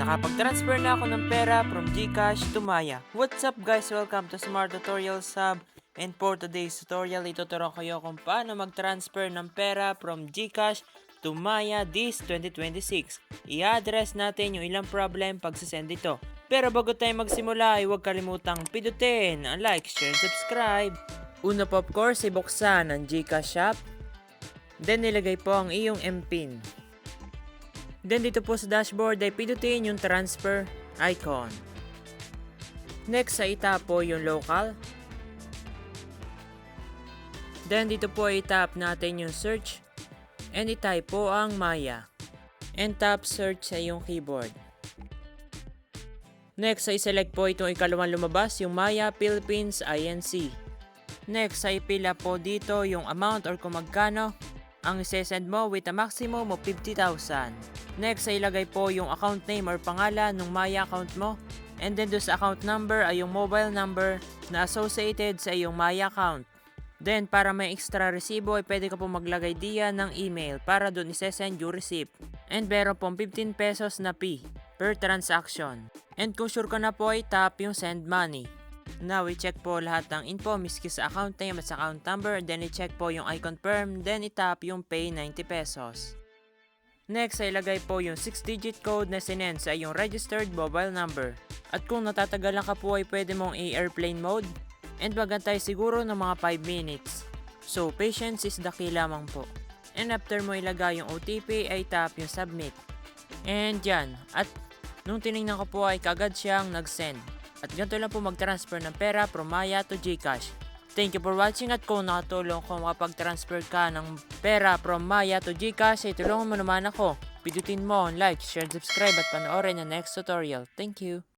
Nakapag-transfer na ako ng pera from GCash to Maya. What's up guys? Welcome to Smart Tutorial Sub. And for today's tutorial, ituturuan ko kayo kung paano mag-transfer ng pera from GCash to Maya this 2026. I-address natin yung ilang problem pag sisend ito. Pero bago tayo magsimula ay huwag kalimutang pindutin ang like, share, and subscribe. Una po of course, ibuksan ang GCash app. Then nilagay po ang iyong MPIN. Then dito po sa dashboard ay pindutin yung transfer icon. Next ay itap po yung local. Then dito po ay itap natin yung search. And itype po ang Maya. And tap search sa yung keyboard. Next ay select po itong ikalawang lumabas yung Maya Philippines INC. Next ay pila po dito yung amount or kung magkano ang isesend mo with a maximum of 50,000. Next ay ilagay po yung account name or pangalan ng Maya account mo. And then doon sa account number ay yung mobile number na associated sa iyong Maya account. Then para may extra resibo ay pwede ka po maglagay diyan ng email para doon isesend yung receipt. And meron pong 15 pesos na fee per transaction. And kung sure ka na po ay tap yung send money. Now, i-check po lahat ng info miski sa account name at sa account number. Then, i-check po yung I confirm. Then, i-tap yung pay 90 pesos. Next, ay ilagay po yung 6-digit code na sinend sa yung registered mobile number. At kung natatagalan ka po ay pwede mong i-airplane mode. And magantay siguro ng mga 5 minutes. So, patience is the key lamang po. And after mo ilagay yung OTP ay tap yung submit. And yan. At nung tinignan ko po ay kagad siyang nag-send. At ganito lang po mag-transfer ng pera from Maya to GCash. Thank you for watching at kung nakatulong ko makapag-transfer ka ng pera from Maya to GCash ay tulungan mo naman ako. Pindutin mo ang like, share, subscribe at panoorin ang next tutorial. Thank you!